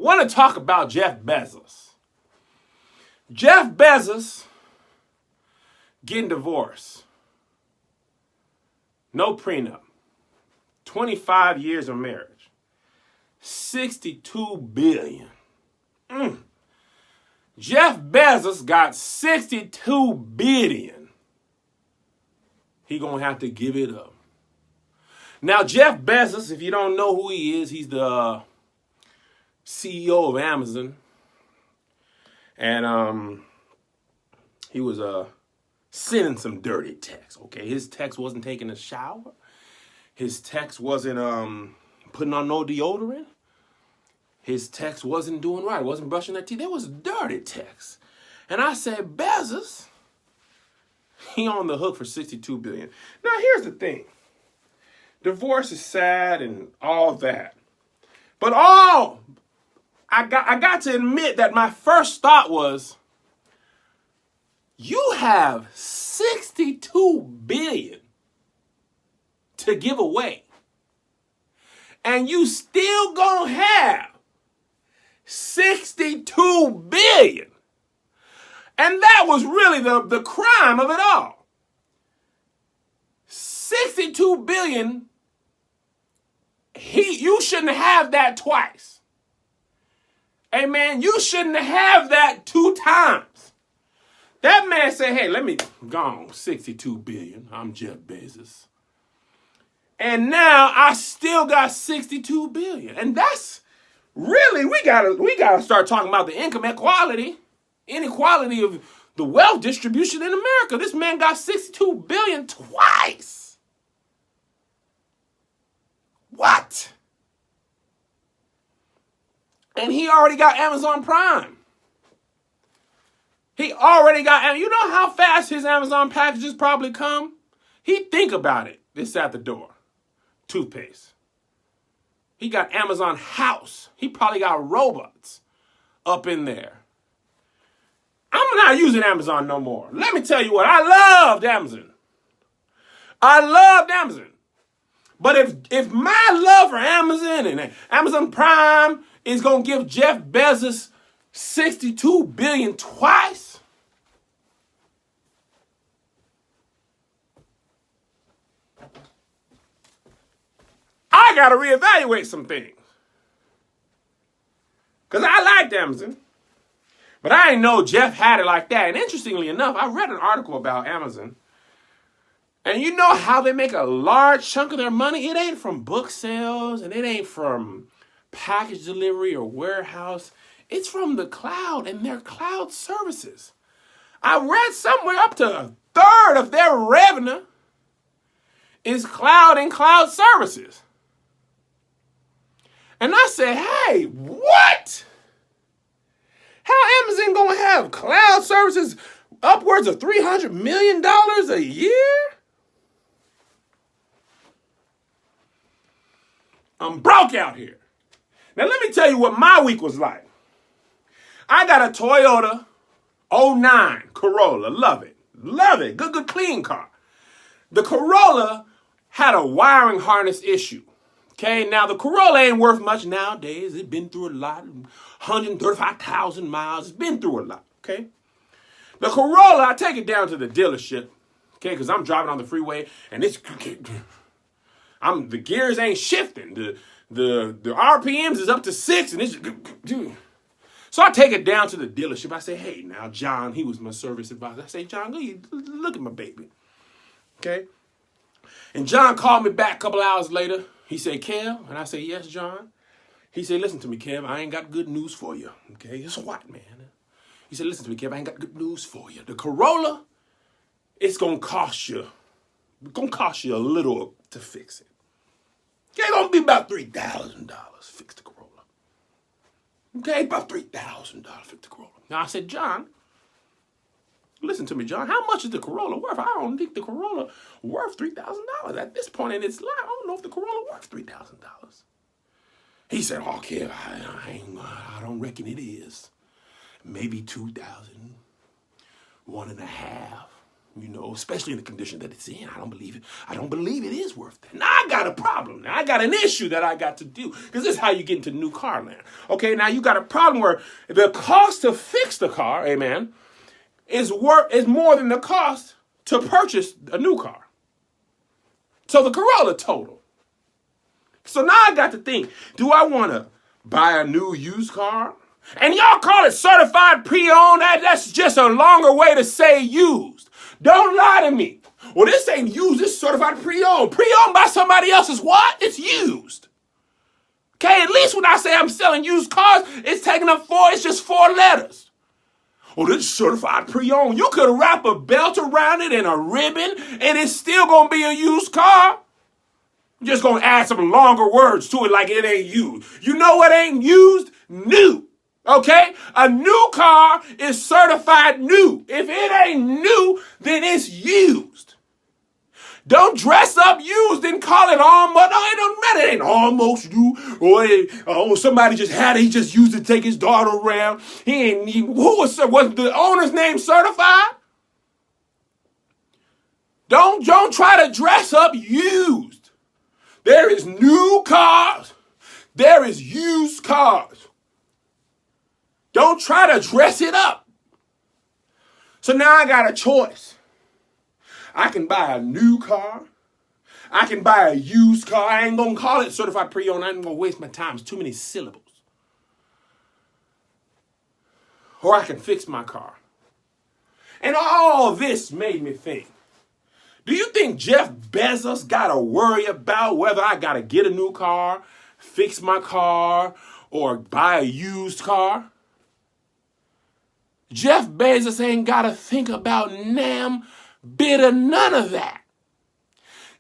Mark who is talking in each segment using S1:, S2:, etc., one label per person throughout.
S1: want to talk about Jeff Bezos. Jeff Bezos getting divorced. No prenup. 25 years of marriage. $62 billion. Jeff Bezos got $62 billion. He gonna have to give it up. Now, Jeff Bezos, if you don't know who he is, he's the CEO of Amazon. And he was sending some dirty texts, okay? His text wasn't taking a shower. His text wasn't putting on no deodorant. His text wasn't doing right, wasn't brushing their teeth. There was dirty text. And I said, Bezos, he on the hook for $62 billion. Now, here's the thing. Divorce is sad and all that. But I got to admit that my first thought was, you have $62 billion to give away. And you still gonna have $62 billion. And that was really the crime of it all. $62 billion, you shouldn't have that twice. Hey man, you shouldn't have that 2 times. That man said, hey, let me go on, $62 billion. I'm Jeff Bezos. And now I still got $62 billion. And that's really, we gotta start talking about the income inequality of the wealth distribution in America. This man got $62 billion twice. What? And he already got Amazon Prime. You know how fast his Amazon packages probably come? Think about it. It's at the door. Toothpaste. He got Amazon House. He probably got robots up in there. I'm not using Amazon no more. Let me tell you what, I loved Amazon. But if my love for Amazon and Amazon Prime is going to give Jeff Bezos $62 billion twice, I got to reevaluate some things. Because I liked Amazon. But I didn't know Jeff had it like that. And interestingly enough, I read an article about Amazon. And you know how they make a large chunk of their money? It ain't from book sales and it ain't from package delivery or warehouse. It's from the cloud and their cloud services. I read somewhere up to a third of their revenue is cloud and cloud services. And I said, hey, what? How Amazon gonna have cloud services upwards of $300 million a year? I'm broke out here. Now let me tell you what my week was like. I got a Toyota 09 Corolla. Love it. Good clean car. The Corolla had a wiring harness issue. Okay, now the Corolla ain't worth much nowadays. It's been through a lot, 135,000 miles. It's been through a lot, okay? The Corolla, I take it down to the dealership, okay, because I'm driving on the freeway, and the gears ain't shifting. The RPMs is up to 6, and it's, so I take it down to the dealership. I say, hey, now, John, he was my service advisor. I say, John, look at my baby, okay? And John called me back a couple hours later. He said, Kev, and I said, yes, John. He said, listen to me, Kev, I ain't got good news for you, okay? It's what, man? He said, listen to me, Kev, I ain't got good news for you. The Corolla, it's going to cost you a little to fix it. Okay, going to be about $3,000 fix the Corolla. Okay, about $3,000 fix the Corolla. Now, I said, John, listen to me, John. How much is the Corolla worth? I don't think the Corolla worth $3,000. At this point in its life, I don't know if the Corolla worth $3,000. He said, oh, Kev, I don't reckon it is. Maybe 2,000, 1.5. You know, especially in the condition that it's in. I don't believe it. I don't believe it is worth that. Now I got a problem. Now I got an issue that I got to do. Because this is how you get into new car land. Okay, now you got a problem where the cost to fix the car, amen, is more than the cost to purchase a new car. So the Corolla total. So now I got to think, do I want to buy a new used car? And y'all call it certified pre-owned. That's just a longer way to say used. Don't lie to me. Well, this ain't used. This is certified pre-owned. Pre-owned by somebody else is what? It's used. Okay, at least when I say I'm selling used cars, it's just 4 letters. Oh, this is certified pre-owned. You could wrap a belt around it and a ribbon, and it's still going to be a used car. I'm just going to add some longer words to it like it ain't used. You know what ain't used? New. Okay? A new car is certified new. If it ain't new, then it's used. Don't dress up used and call it almost. No, it don't matter. It ain't almost new. Or somebody just had it. He just used it to take his daughter around. He ain't even. Was the owner's name certified? Don't try to dress up used. There is new cars. There is used cars. Don't try to dress it up. So now I got a choice. I can buy a new car. I can buy a used car. I ain't going to call it certified pre-owned. I ain't going to waste my time. It's too many syllables. Or I can fix my car. And all this made me think. Do you think Jeff Bezos got to worry about whether I got to get a new car, fix my car, or buy a used car? Jeff Bezos ain't got to think about bit of none of that.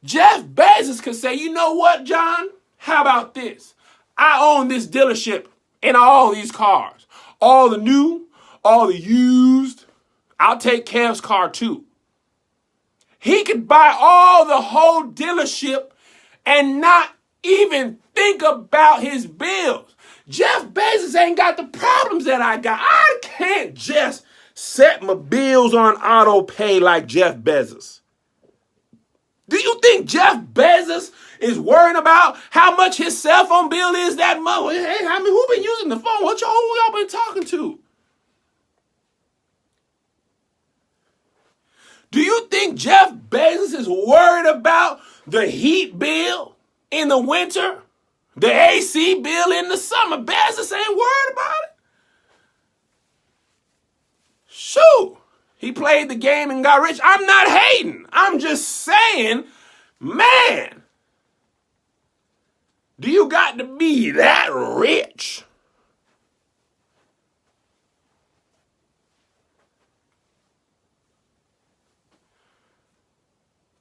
S1: Jeff Bezos could say, you know what, John? How about this? I own this dealership and all these cars. All the new, all the used. I'll take Kev's car too. He could buy all the whole dealership and not even think about his bills. Jeff Bezos ain't got the problems that I got. I can't just set my bills on auto pay like Jeff Bezos. Do you think Jeff Bezos is worrying about how much his cell phone bill is that month? Hey, who been using the phone? Who y'all been talking to? Do you think Jeff Bezos is worried about the heat bill in the winter? The AC bill in the summer? Bezos ain't worried about it. Shoot, he played the game and got rich. I'm not hating. I'm just saying, man, do you got to be that rich?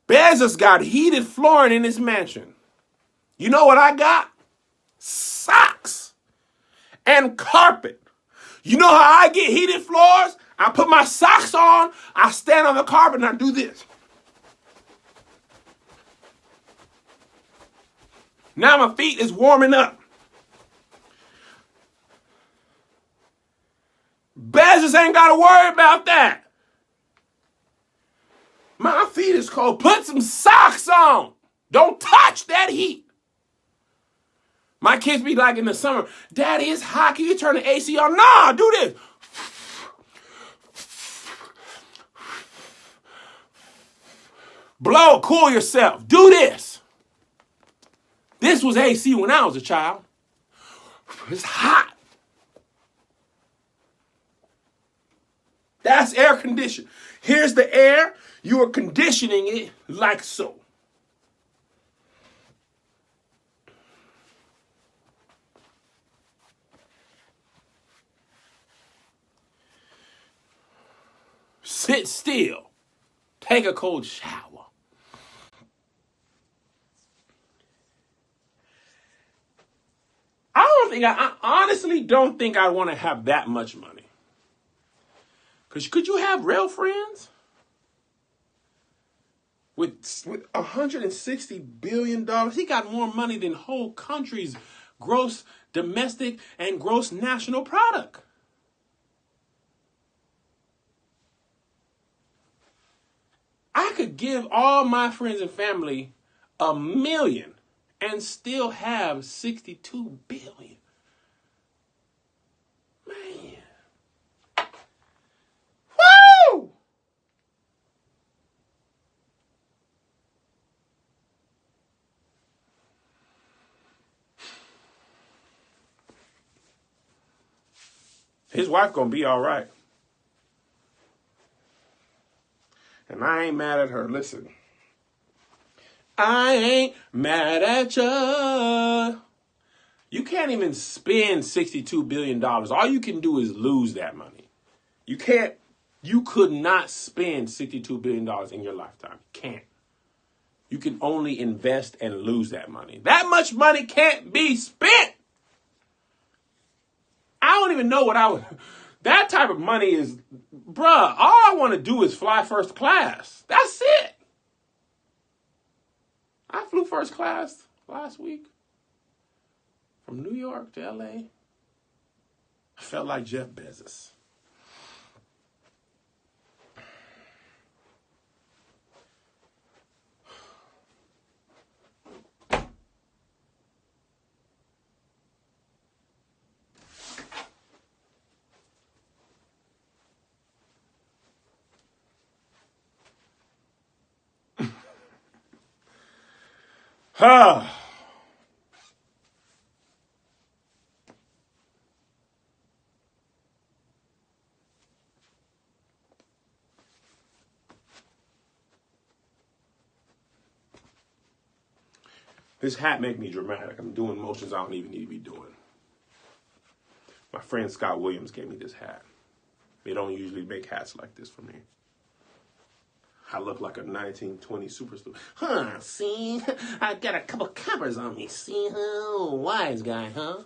S1: Bezos got heated flooring in his mansion. You know what I got? Socks and carpet. You know how I get heated floors? I put my socks on, I stand on the carpet, and I do this. Now my feet is warming up. Bezos ain't got to worry about that. My feet is cold. Put some socks on. Don't touch that heat. My kids be like in the summer, Daddy, it's hot. Can you turn the AC on? Nah, do this. Blow, cool yourself. Do this. This was AC when I was a child. It's hot. That's air conditioning. Here's the air. You are conditioning it like so. Sit still. Take a cold shower. I honestly don't think I want to have that much money. Because could you have real friends? With $160 billion, he got more money than whole countries' gross domestic and gross national product. give all my friends and family $1 million and still have 62 billion. Man. Woo! His wife gonna be all right. And I ain't mad at her. Listen. I ain't mad at you. You can't even spend $62 billion. All you can do is lose that money. You could not spend $62 billion in your lifetime. You can't. You can only invest and lose that money. That much money can't be spent. I don't even know what I would. That type of money is, bruh, all I want to do is fly first class. That's it. I flew first class last week from New York to LA. I felt like Jeff Bezos. This hat make me dramatic. I'm doing motions I don't even need to be doing. My friend Scott Williams gave me this hat. They don't usually make hats like this for me. I look like a 1920 superstar. Huh, see? I got a couple coppers on me, see? Oh, wise guy, huh?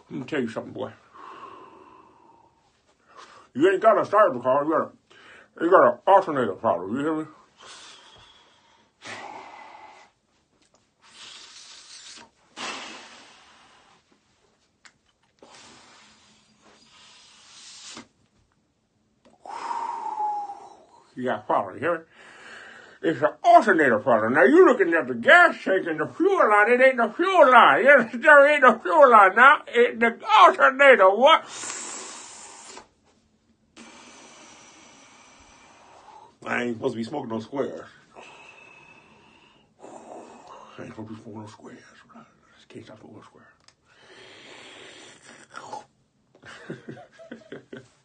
S1: Let me tell you something, boy. You ain't got a starter car, you got an alternator problem, you hear me? You got a problem, you hear me? It's an alternator problem. Now you looking at the gas tank and the fuel line, it ain't the fuel line. There ain't the fuel line now. It's the alternator, what? I ain't supposed to be smoking no squares. I ain't supposed to be smoking no squares. I just can't stop smoking no squares.